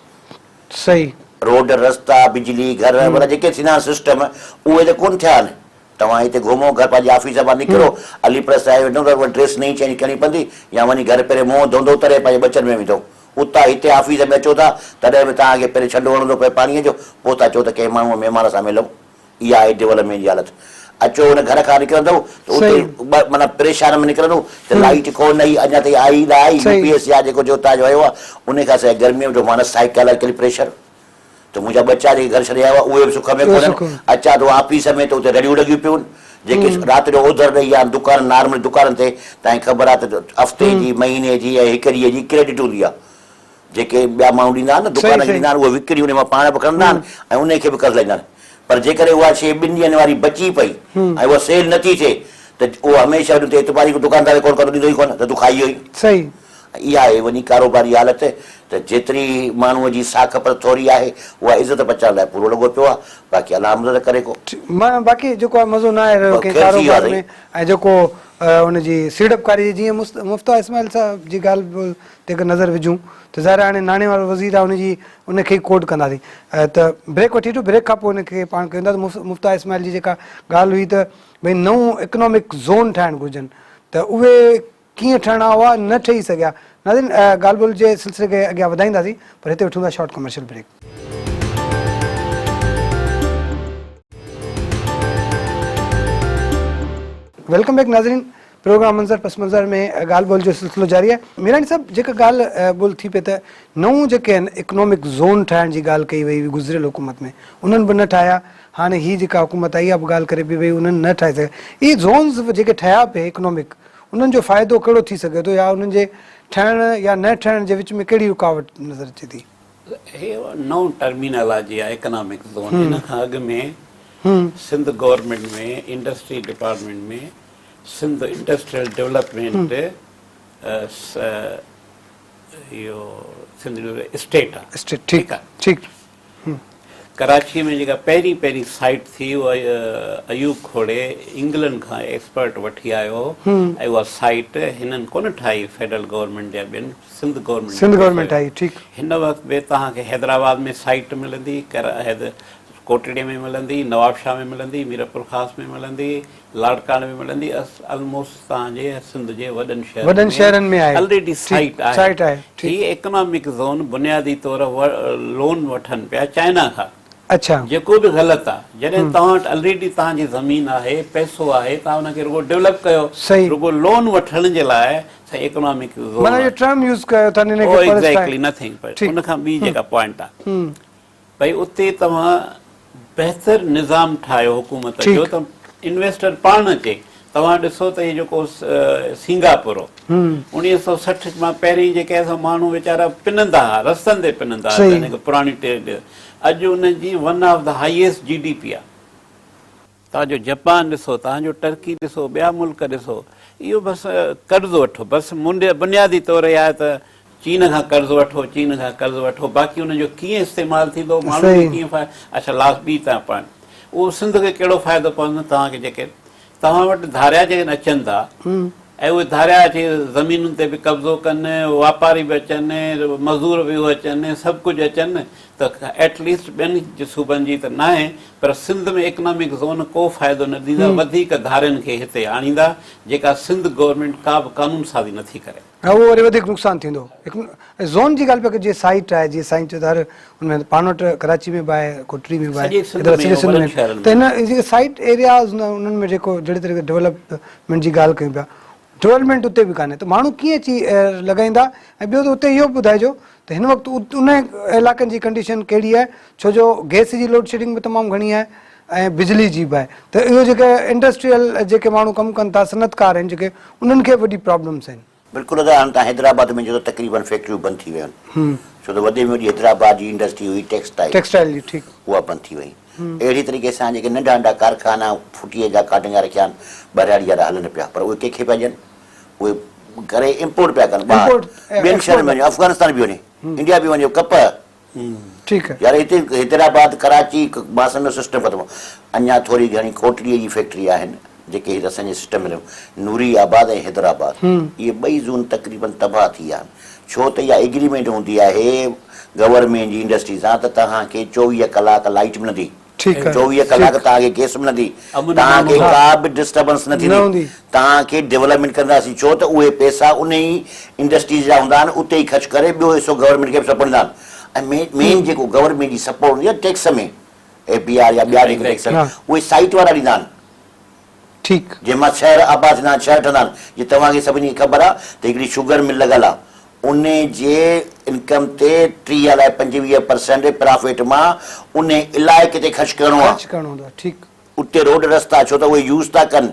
सही, रोड रस्ता बिजली घर माना जेके थींदा आहिनि सिस्टम, उहे त कोन थिया आहिनि। तव्हां हिते घुमो, घर पंहिंजे ऑफिस मां निकिरो, अलीप्रेस आहे वेठो, ड्रेस नई चेंज करणी पवंदी, या वञी घर पहिरें मुंहुं धोधो तरे पंहिंजे बचनि में वेंदो, उतां हिते ऑफिस में अचो था तॾहिं बि तव्हांखे पहिरीं छॾो वणंदो पए पाणीअ जो, पोइ तव्हां चओ त कंहिं माण्हूअ महिमान सां मिलूं। इहा आहे डेवलपमेंट जी हालत। अचो हुन घर खां निकिरंदव त उते माना परेशान में निकिरंदो त लाइट कोन आई, अञा ताईं आई न आई, यूपीएस या जेको जोता जो आयो आहे उन खां सवाइ गर्मीअ में माना साइकिल कहिड़ी प्रेशर, त मुंहिंजा बच्चा जेके घर छॾे आया हुआ उहे बि सुख में कोन्हनि। अचां थो ऑफिस में त उते रड़ियूं लॻियूं पियूं, जेके राति जो ओधर ॾेई आहिनि दुकान, नॉर्मल दुकान ते तव्हांखे ख़बर आहे त हफ़्ते जी, महीने जी ऐं 1 ॾींहं जी क्रेडिट हूंदी आहे, जेके ॿिया माण्हू ॾींदा आहिनि न, दुकान खे ॾींदा आहिनि, उहे विकिणी उन मां पाण बि खणंदा आहिनि ऐं उनखे बि कर्ज़ु लाहींदा आहिनि। पर जेकॾहिं उहा शइ 2 ॾींहंनि वारी बची पई ऐं उहा सेल नथी थिए त उहो हमेशह एतबारी दुकानदार कोन कंदो, ॾींदो ई कोन, त तूं खाई वई। सही, इहा आहे वञी कारोबारी हालत, त जेतिरी माण्हूअ जी साख पर थोरी आहे उहा इज़त बचाइण लाइ पूरो लॻो पियो आहे, बाक़ी अलाह मदद करे को। बाक़ी जेको आहे मज़ो न आहे रहियो कंहिं कारोबार में। ऐं जेको हुनजी सीड़पकारी जीअं मुफ्ता इस्माइल साहब जी ॻाल्हि ते नज़र विझूं त ज़ाहिर हाणे नाणे वारो वज़ीर आहे, हुनजी उनखे ई कोट कंदासीं। त ब्रेक वठी वठो, ब्रेक खां पोइ हुनखे पाण कयूं था। त मुफ्ता इस्माइल जी जेका ॻाल्हि हुई त भई नऊं इकनॉमिक ज़ोन ठाहिणु घुरिजनि, त उहे कीअं ठहिणा हुआ, न ठही सघिया। नाज़रीन, ॻाल्हि ॿोल्हि जे सिलसिले खे अॻियां वधाईंदासीं, पर हिते वठूं था short commercial break. Welcome back नाज़रीन, प्रोग्राम मंज़र पस मंज़र में ॻाल्हि ॿोल्हि जो सिलसिलो जारी आहे। मीरानी साहब, जेका ॻाल्हि ॿोल्हि थी पई त नऊं जेके आहिनि इकनॉमिक ज़ोन ठाहिण जी ॻाल्हि कई वई गुज़िरियल हुकूमत में, उन्हनि बि न ठाहिया। हाणे हीअ जेका हुकूमत आई आहे बि ॻाल्हि करे पई वई उन्हनि न ठाहे सघिया। इहे ज़ोन्स जेके ठहिया पिया इकनॉमिक, उन्हनि जो फ़ाइदो कहिड़ो थी सघे थो या उन्हनि जे ठहिण या न ठहिण जे विच में कहिड़ी रुकावट नज़र अचे थी? हे नओं टर्मिनोलॉजी आहे इकोनॉमिक ज़ोन। हिन खां अॻु में सिंध गवर्नमेंट में इंडस्ट्री डिपार्टमेंट में सिंध इंडस्ट्रियल डेवलपमेंट इहो सिंध स्टेट आहे। ठीकु आहे, ठीकु। कराची में जेका पहिरीं साइट थी उहा अयूब खोड़े इंग्लैंड खां एक्सपर्ट वठी आयो ऐं उहा साइट हिननि कोन ठाही फेडरल गवर्नमेंट या ॿियनि, सिंध गवर्नमेंट आई। ठीकु। हिन वक़्तु बि तव्हांखे हैदराबाद में साइट मिलंदी, कोटड़े में मिलंदी, नवाबशाह में मिलंदी, मीरपुर ख़ास में मिलंदी, लाड़काने में मिलंदी, ऑलमोस्ट तव्हांजे सिंध जे वॾनि शहरनि में ऑलरेडी साइट आहे। हीअ इकोनॉमिक ज़ोन बुनियादी तौर लोन वठनि पिया चाइना खां। अच्छा, जेको बि ग़लति आहे, जॾहिं तव्हां वटि ऑलरेडी तव्हांजी ज़मीन आहे, पैसो आहे, तव्हां हुनखे रुगो डेवलप कयो, रुगो लोन वठण जे लाइ इकोनॉमिक ज़ोन एग्ज़ैक्टली नथिंग। उन खां ॿी जेका पॉइंट आहे भई उते तव्हां बहितर निज़ाम ठाहियो हुकूमत जो त इन्वेस्टर पाण अचे। तव्हां ॾिसो त इहो जेको सिंगापुर 1960 मां पहिरीं जेके असां माण्हू वीचारा पिनंदा हुआ, रस्तनि ते पिनंदा हुआ, पुराणी ट्रेड, अॼु उनजी one of the highest GDP आहे। तव्हांजो जापान ॾिसो, तव्हांजो टर्की ॾिसो, ॿिया मुल्क ॾिसो, इहो बसि कर्ज़ वठो, बसि बुनियादी तौर आहे त चीन खां कर्ज़ वठो, बाक़ी हुनजो कीअं इस्तेमालु थींदो, माण्हू कीअं अच्छा लास्ट ॿी तव्हां पाण उहो सिंध खे कहिड़ो फ़ाइदो पवंदो तव्हांखे? जेके तव्हां वटि धारिया जेके अचनि था ऐं उहे धारिया अची ज़मीनुनि ते बि कब्ज़ो कनि, वापारी बि अचनि, मज़दूर बि अचनि, सभु कुझु अचनि, त एटलीस्ट ॿियनि सूबनि जी त न आहे, पर सिंध में इकोनॉमिक ज़ोन को फ़ाइदो न ॾींदा, वधीक धारियुनि खे हिते आणींदा जेका सिंध गवर्नमेंट का बि कानून साज़ी नथी करे। उहो वरी वधीक नुक़सानु थींदो। ज़ोन जी ॻाल्हि पिया कजे, साइट आहे जीअं साईं चयो हर हुन पाण वटि कराची में बि आहे, कोटड़ी में बि आहे, त हिन जेके साइट एरियाज़ उन्हनि में जेको जहिड़ी तरीक़े डेवलपमेंट जी ॻाल्हि कयूं पिया, डेवलपमेंट उते बि कान्हे, त माण्हू कीअं अची लॻाईंदा? ऐं ॿियो त उते इहो ॿुधाइजो त हिन वक़्तु उन इलाइक़नि जी कंडीशन कहिड़ी आहे, छो जो गैस जी लोड शेडिंग बि तमामु घणी आहे ऐं बिजली जी बि आहे, त इहो जेके इंडस्ट्रियल जेके माण्हू कमु कनि था, सनतकार आहिनि जेके, उन्हनि खे वॾी प्रॉब्लम्स आहिनि। बिल्कुलु दादा, हाणे तव्हां हैदराबाद में जो तक़रीबन फैक्ट्रियूं बंदि थी वियूं आहिनि, छो त वॾे में वॾी हैदराबाद जी इंडस्ट्री हुई टेक्सटाइल जी, ठीकु, उहा बंदि थी वई। अहिड़ी तरीक़े सां जेके नंढा नंढा कारखाना फुटीअ जा काटंगा रखिया आहिनि, बरियाड़ी वारा हलनि पिया, पर उहे कंहिंखे पिया ॾियनि, उहे करे इम्पोर्ट पिया कनि, ॿियनि शहरनि में वञे, अफ़गानिस्तान बि वञे, इंडिया बि वञे, कप ठीकु आहे यार, हिते हैदराबाद कराची बासण जो सिस्टम ख़तमु। अञा थोरी घणी कोटड़ीअ जी फैक्ट्री आहिनि जेके असांजे सिस्टम में, नूरी आबाद ऐं हैदराबाद, इहे ॿई ज़ोन तक़रीबन तबाह थी विया आहिनि, छो त इहा एग्रीमेंट हूंदी आहे गवर्नमेंट जी इंडस्ट्री सां त तव्हांखे 24 कलाक लाइट मिलंदी, 24 कलाक तव्हांखे गैस मिलंदी, तव्हांखे का बि डिस्टर्बेंस न थींदी, तव्हांखे डेवलपमेंट कंदासीं, छो त उहे पैसा उन ई इंडस्ट्रीज़ जा हूंदा आहिनि, उते ई ख़र्च करे ॿियो हिसो गवर्नमेंट खे बि सपोर्ट ॾींदा आहिनि। ऐं मेन जेको गवर्नमेंट जी सपोर्ट हूंदी आहे टैक्स में, APR या ॿिया जेके टैक्स उहे साइट वारा ॾींदा आहिनि, ठीकु, जंहिंमां शहर आबाद थींदा आहिनि, शहर ठहंदा आहिनि। जीअं तव्हांखे सभिनी खे ख़बर आहे त हिकिड़ी शुगर मिल लॻल आहे, उन जे इनकम ते 30 या 25% प्रॉफिट मां उन इलाइक़े ते ख़र्च करिणो आहे, ठीकु, उते रोड रस्ता छो त उहे यूज़ था कनि,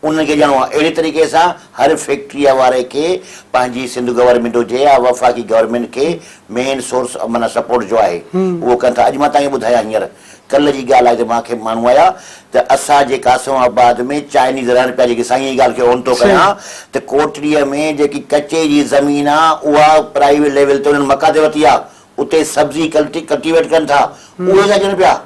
उनखे ॾियणो आहे। अहिड़े तरीक़े सां हर फैक्ट्रीअ वारे खे पंहिंजी सिंध गवर्नमेंट हुजे या वफ़ाक़ी गवर्नमेंट खे मेन सोर्स माना सपोर्ट जो आहे उहो कनि था। अॼु मां तव्हांखे ॿुधायां, हींअर कल्ह जी ॻाल्हि आहे त मूंखे माण्हू आया त असांजे कासिमाबाद में चाइनीज़ रहनि पिया, जेके साईं जी ॻाल्हि खे ऑन थो कयां, त कोटड़ीअ में जेकी कचे जी ज़मीन आहे उहा प्राइवेट लेवल ते उन्हनि मका ते वरिती आहे, उते सब्ज़ी कल्टीवेट कनि था, उहे था ॾियनि पिया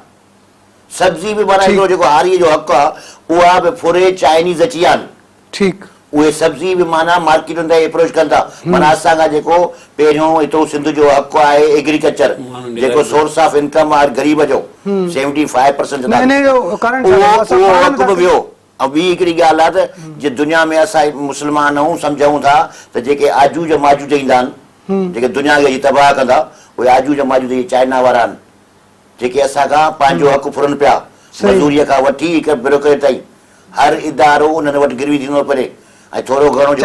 सब्ज़ी बि, माना हिकिड़ो जेको हारीअ जो हक़ु आहे उहा बि फुरे चाइनीज़ अची विया आहिनि, ठीकु, उहे सब्ज़ी बि माना मार्केटुनि ताईं अप्रोच कनि था। माना असांखां जेको पहिरियों हितो सिंध जो हक़ु आहे एग्रीकल्चर, जेको सोर्स ऑफ इनकम आहे ग़रीब जो 75% उहो हक़ु बि वियो। ऐं ॿी हिकिड़ी ॻाल्हि आहे त जे दुनिया में असां मुस्लमान ऐं सम्झूं था त जेके आजूज माजूज ईंदा आहिनि, जेके दुनिया खे तबाह कंदा, उहे आजूज माजूज इहे चाइना वारा आहिनि, जेके असांखां पंहिंजो हक़ु फुरनि पिया, मज़दूरीअ खां वठी हिकु ब्यूरोक्रेट ताईं, हर इदारो उन्हनि वटि गिरवी थींदो परे, ऐं थोरो घणो छो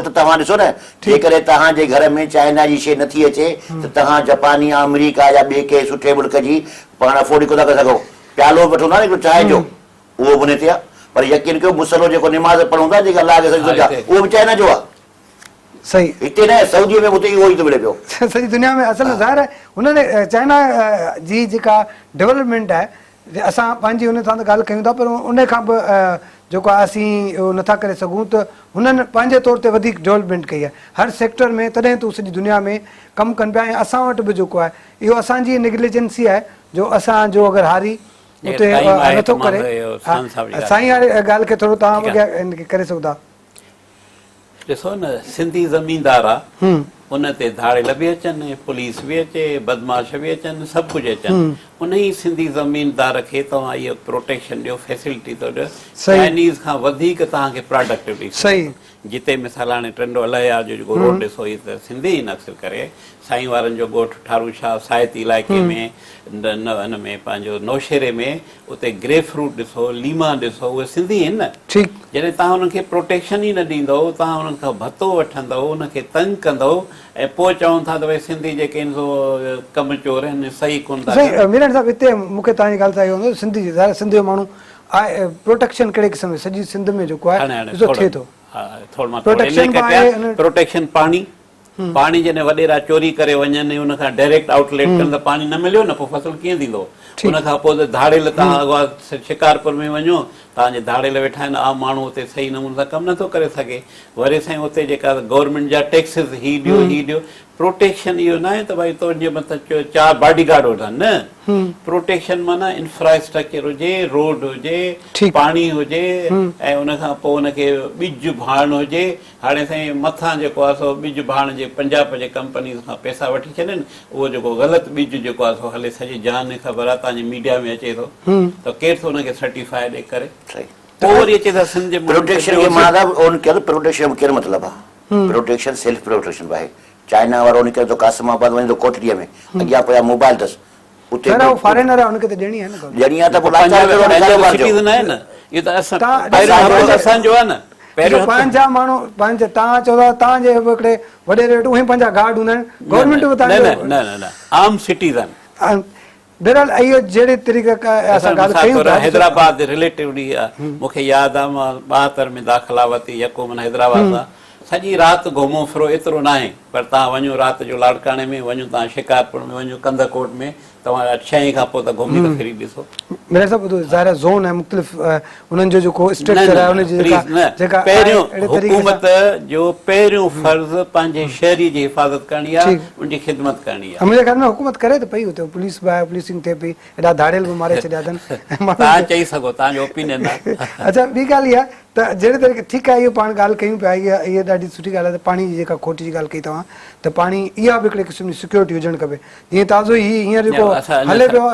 त तव्हां ॾिसो न, जेकॾहिं तव्हांजे घर में चाइना जी शइ नथी अचे त तव्हां जापानी या अमेरिका या ॿिए कंहिं सुठे मुल्क जी पाण अफोर्ड कोन था करे सघो। प्यालो वठो था न हिकिड़ो चांहि जो, उहो बि न थिया, पर यकीन कयो मुसलो जेको निमाज़ पढ़ूं था जेका अल्लाह खे सजदो जा उहो बि चाइना जो आहे सही हिते न सऊदीअ में उते उहो ई थो मिले पियो सॼी दुनिया में असल में ज़ाहिर आहे हुननि चाइना जी जेका डेवलपमेंट आहे असां पंहिंजी हुन सां त ॻाल्हि कयूं था पर उन खां बि जेको आहे असीं उहो नथा करे सघूं त हुननि पंहिंजे तौर ते वधीक डेवलपमेंट कई आहे हर सेक्टर में तॾहिं तू सॼी दुनिया में कमु कनि पिया ऐं असां वटि बि जेको आहे इहो असांजी नेग्लिजेंसी आहे जो असांजो अगरि हारी उते नथो करे साईं वारी ॻाल्हि खे थोरो तव्हां अॻियां हिनखे करे सघो था ॾिसो न सिंधी ज़मीनदार आहे उन ते धाड़ेल बि अचनि पुलिस बि अचे बदमाश बि अचनि सभु कुझु अचनि उन ई सिंधी ज़मीनदार खे तव्हां इहो प्रोटेक्शन ॾियो फैसिलिटी थो ॾियो चाइनीज़ खां वधीक तव्हांखे प्रोडक्टिविटी सही जिते मिसाल हाणे टिंडो अलाया जो जेको रोड ॾिसो ई त सिंधी ई न अक्सर करे साईं वारनि जो ॻोठु ठारू शाह साहिती इलाइक़े में हिन में पंहिंजो नौशेरे में उते ग्रेप फ्रूट ॾिसो लीमा ॾिसो उहे सिंधी आहिनि न जॾहिं तव्हां हुननि खे प्रोटेक्शन ई न ॾींदव तव्हां हुननि खां भतो वठंदव उनखे तंग कंदव ऐं पोइ चवनि था त भई सिंधी जेके आहिनि सो कमु चोर आहिनि सही कोन था मीरान साहिबु हिते मूंखे तव्हांजी ॻाल्हि सां इहो हूंदो सिंधी सिंधी जो माण्हू आहे प्रोटेक्शन कहिड़े क़िस्म में सॼी सिंध में जेको आहे थिए थो प्रोटेक्शन पाणी जॾहिं वॾेरा चोरी करे वञनि उन खां डायरेक्ट आउटलेट कनि त पाणी न मिलियो न पोइ फसल कीअं थींदो उन खां पोइ त धाड़ेल तव्हां अॻु शिकारपुर में वञो तव्हांजे धाड़ेल वेठा आहिनि आम माण्हू उते सही नमूने सां कमु नथो करे सघे वरी साईं उते जेका गवर्नमेंट जा टैक्सिस ही ॾियो प्रोटेक्शन इहो न आहे त भई तुंहिंजे मथां 4 बॉडीगार्ड वठनि न प्रोटेक्शन माना इंफ्रास्ट्रक्चर हुजे रोड हुजे पाणी हुजे ऐं उन खां पोइ उनखे ॿिज भाण हुजे हाणे साईं मथां जेको आहे सो ॿिज भाण जे पंजाब जे कंपनीज़ खां पैसा वठी छॾनि उहो जेको ग़लति ॿिज जेको आहे सो हले सॼी जान ख़बर आहे तव्हांजे मीडिया में अचे थो त केरु थो हुनखे सर्टिफाई ॾेई करे पोइ वरी अचे था सिंध प्रोटेक्शन खे प्रोटेक्शन कहिड़ो मतिलबु आहे प्रोटेक्शन सेल्फ प्रोटेक्शन आहे चाइना वारो निकिरे थो कासिमाबाद वञे थो कोठड़ीअ में अॻियां पोयां मोबाइल अथसि उते फॉरेनर आहे हुनखे त ॾियणी आहे न ॾियणी आहे त पोइ सिटीज़न आहे न इहो त असांजो आहे न पंहिंजा माण्हू पंहिंजा तव्हां चओ था तव्हांजे हिकिड़े वॾे रेट उहे पंहिंजा गार्ड हूंदा आहिनि गवर्नमेंट न आम सिटीज़न बहरहाल इहो जहिड़े तरीक़े असां ॻाल्हि कयूं था हैदराबाद रिलेटिवली मूंखे यादि आहे मां 72 में दाख़िला वरिती यको माना हैदराबाद सां सॼी राति घुमो फिरो एतिरो न आहे पर तव्हां वञो राति जो लाड़काणे में वञो तव्हां शिकारपुर में वञो कंदकोट में तव्हां 6 खां पोइ त घुमी त फिरी ॾिसो मेरे साहब ज़ाहिर ज़ोन आहे मुख़्तलिफ़ उन्हनि जो जेको स्ट्रक्चर आहे उनजी जेका पहिरियों हुकूमत जो पहिरियों फर्ज़ पंहिंजे शहरी जी हिफ़ाज़त करणी आहे उनजी ख़िदमत करणी आहे मुंहिंजे ख़्याल में हुकूमत करे त पई हुते पुलिस बि आहे पुलिसिंग थिए पई हेॾा धाड़ेल बि मारे छॾिया अथनि तव्हां चई सघो तव्हांजो ओपिनियन आहे अच्छा ॿी ॻाल्हि इहा त जहिड़े तरीक़े ठीकु आहे इहो पाण ॻाल्हि कयूं पिया इहा ॾाढी सुठी ॻाल्हि आहे त पाणी जी जेका खोट जी ॻाल्हि कई तव्हां त पाणी इहा बि हिकिड़े क़िस्म जी सिक्योरिटी हुजणु खपे जीअं ताज़ो ई हींअर जेको हले पियो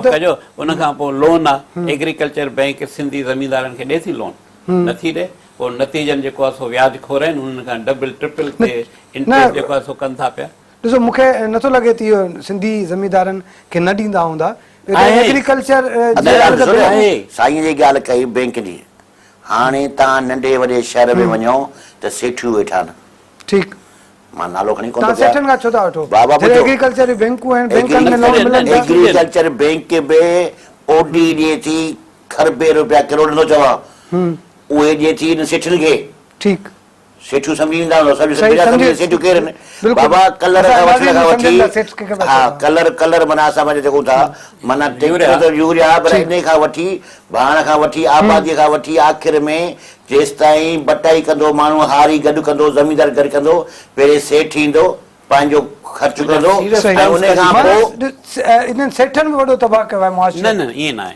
कजो उन खां पोइ लोन आहे एग्रीकल्चर बैंक सिंधी ज़मीनदारनि खे ॾिए थी लोन नथी ॾे पोइ नतीजनि जेको आहे सो व्याज खोर आहिनि उन्हनि खां डबल ट्रिपल ते इंट्रेस्ट जेको आहे सो कनि था पिया ॾिसो मूंखे नथो लॻे त इहो सिंधी ज़मीनदारनि खे न ॾींदा हूंदा एग्रीकल्चर साईं जी ॻाल्हि कई बैंक जी हाणे तव्हां नंढे वॾे शहर में वञो त सेठियूं वेठा आहिनि ठीकु मां नालो खणी कोन सेठनि खां छो था वठो बाबा एग्रीकल्चर बैंकूं आहिनि बैंकनि में लोन मिलंदा एग्रीकल्चर बैंक बि ओडी ॾिए थी खरबे रुपया करोड़ नथो चवां उहे ॾिए थी हिन सेठियुनि खे ठीकु सेठियूं सम्झी ईंदा सेठियूं केरु आहिनि बाबा कलर खां वठी हा कलर माना असां पंहिंजो जेको था माना यूरिया पर इन खां वठी भाण खां वठी आबादीअ खां वठी आख़िर में जेसि ताईं बटाई कंदो माण्हू हारी गॾु कंदो ज़मीनदार गॾु कंदो पहिरें सेठ ईंदो पंहिंजो ख़र्च कंदो ऐं उन खां पोइ इन्हनि सेठनि बि वॾो तबाह कयो आहे मुआशिरो न ईअं न आहे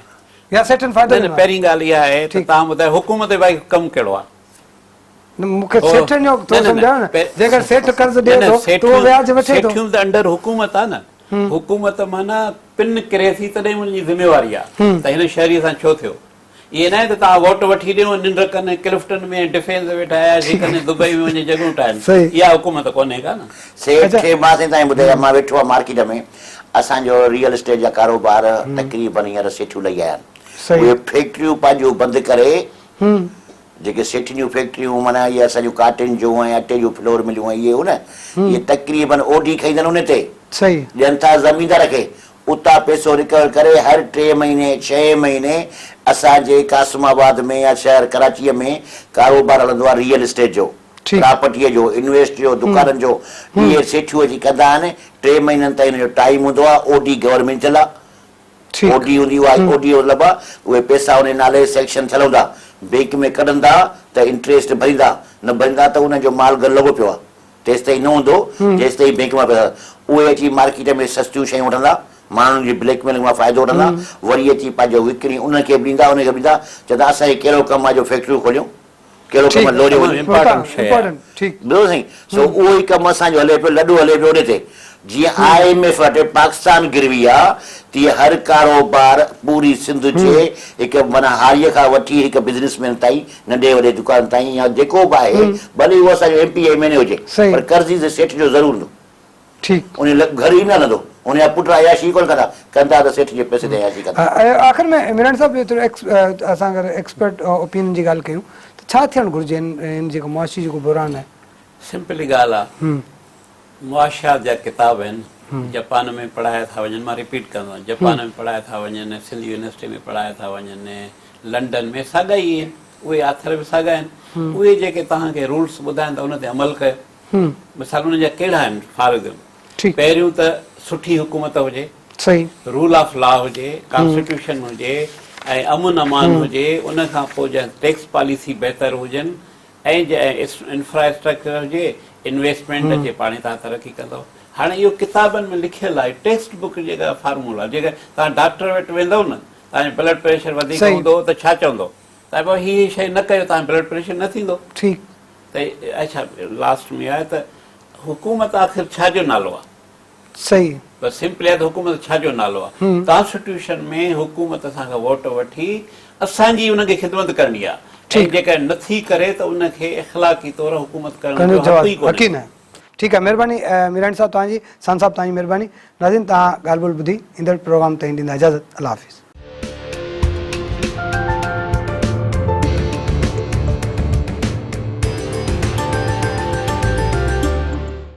या सेठनि फ़ाइदो पहिरीं ॻाल्हि इहा आहे त तव्हां ॿुधायो हुकूमत भाई कमु कहिड़ो आहे मूंखे सेठनि जो थोरो सम्झायो न जेकर सेठ कर्ज़ ॾिए थो त उहो व्याज वठे थो सेठियूं त अंडर हुकूमत आहे न हुकूमत माना पिन किरे थी तॾहिं मुंहिंजी ज़िमेवारी आहे त हिन शहरीअ सां छो थियो ईअं न आहे त तव्हां वोट वठी ॾियो निंड कनि क्लिफ्टन में डिफेंस वेठा आया दुबई में वञी जॻहियूं ठाहिनि इहा हुकूमत कोन्हे का न सेठ खे मां तव्हां ॿुधायो मां वेठो आहे मार्केट में असांजो रियल एस्टेट जा कारोबार तक़रीबन हींअर सेठियूं लही आया आहिनि उहे फैक्ट्रियूं पंहिंजूं बंदि करे जेके सेठियूं फैक्ट्रियूं माना इहे असांजूं काटन जूं ऐं अटे जूं फ्लोर मिलियूं इहे हो न इहे तक़रीबन ओडी खाईंदा आहिनि उन ते ॾियनि था ज़मीनदार खे उतां पैसो रिकवर करे हर 3 महीने 6 महीने असांजे कासिमाबाद में या शहर कराचीअ में कारोबार हलंदो आहे रियल एस्टेट जो, ठीकु। प्रॉपर्टीअ जो, इन्वेस्ट जो, दुकाननि जो। इहे सेठियूं अची कंदा आहिनि। 3 महीननि ताईं हिन जो टाइम हूंदो आहे। ओडी गवर्नमेंटल आहे, ठीकु। ओडी हूंदी आहे। ओडी जो मतिलबु आहे उहे पैसा उन नाले सेक्शन थियल हूंदा, बैंक में कढंदा त इंटरेस्ट भरींदा, न भरींदा त उनजो माल घर लॻो पियो आहे। तेसि ताईं न हूंदो जेसि ताईं बैंक मां पैसा। उहे अची मार्केट में सस्तियूं शयूं वठंदा, माण्हुनि जी ब्लैकमेलिंग मां फ़ाइदो वठंदा, वरी अची पंहिंजो विकिणी उनखे बि ॾींदा, उनखे बि ॾींदा। चवंदा असांखे कहिड़ो कमु आहे जो फैक्ट्रियूं खोलियूं, कहिड़ो कमु आहे लोरियो वञूं। इम्पोर्टेंट, ठीकु। ॿियो साईं, सो उहो ई कमु असांजो हले पियो, लॾो हले पियो उन ते। जीअं IMF वटि पाकिस्तान गिरवी आहे, तीअं हर कारोबार पूरी सिंध जे हिकु माना हारीअ खां वठी हिकु बिज़नेसमैन ताईं, नंढे वॾे दुकान ताईं या जेको बि आहे, भले उहो असांजो MP MNA हुजे, पर कर्ज़ी जे सेठ जो ज़रूरु हूंदो। ठीकु। उन घर ई न हलंदो, उनजा पुट अयाशी कोन कंदा, कंदा त सेठ जे पैसे ते अयाशी कंदा। आख़िर में मिरण साहिबु असां अगरि एक्सपर्ट ओपिनियन जी ॻाल्हि कयूं त छा थियणु घुरिजे इन जेको मुआशी जेको बुरान आहे? सिंपली ॻाल्हि आहे, मुआशियात जा किताब आहिनि, जापान में पढ़ाया था वञनि, मां रिपीट कंदो, जापान में पढ़ाया था वञनि, सिंध यूनिवर्सिटी में पढ़ाया था वञनि, लंडन में साॻा ई आहिनि, उहे आथर बि साॻा आहिनि। उहे जेके तव्हांखे रूल्स ॿुधाइनि त उन ते अमल कयो। मिसाल उन जा कहिड़ा आहिनि फ़ाइदा? पहिरियों त सुठी हुकूमत हुजे, सही, रूल ऑफ लॉ हुजे, कॉन्स्टिट्यूशन हुजे ऐं अमन अमान हुजे। उन खां पोइ जंहिं टैक्स पॉलिसी बहितर हुजनि ऐं जंहिं इंफ्रास्ट्रक्चर हुजे, इन्वेस्टमेंट अचे, पाणे तव्हां तरक़ी कंदव। हाणे इहो किताबनि में लिखियलु आहे, टेक्स्ट बुक जेका फार्मूला, जेका तव्हां डॉक्टर वटि वेंदव न, तव्हांजो ब्लड प्रेशर वधीक हूंदो त छा चवंदो? त पोइ हीअ शइ न कयो, तव्हांजो ब्लड प्रेशर न थींदो। ठीकु। त अच्छा, लास्ट में आहे त हुकूमत आख़िर छाजो नालो आहे? सही, बस सिंपली आहे त हुकूमत छाजो नालो आहे? कॉन्स्टिट्यूशन में हुकूमत असांखां वोट वठी असांजी उनखे ख़िदमत करणी आहे, ऐं जेका नथी करे त उनखे इख़लाक़ी तौर हुकूमत करण जो हक़ ई कोन्हे। ठीकु आहे, महिरबानी मीरानी साहिबु तव्हांजी, सान साहिबु तव्हांजी महिरबानी। नाज़रीन, तव्हां ॻाल्हि ॿोल ॿुधी, ईंदड़ प्रोग्राम ताईं ॾींदा इजाज़त। अल्लाह हाफ़िज़।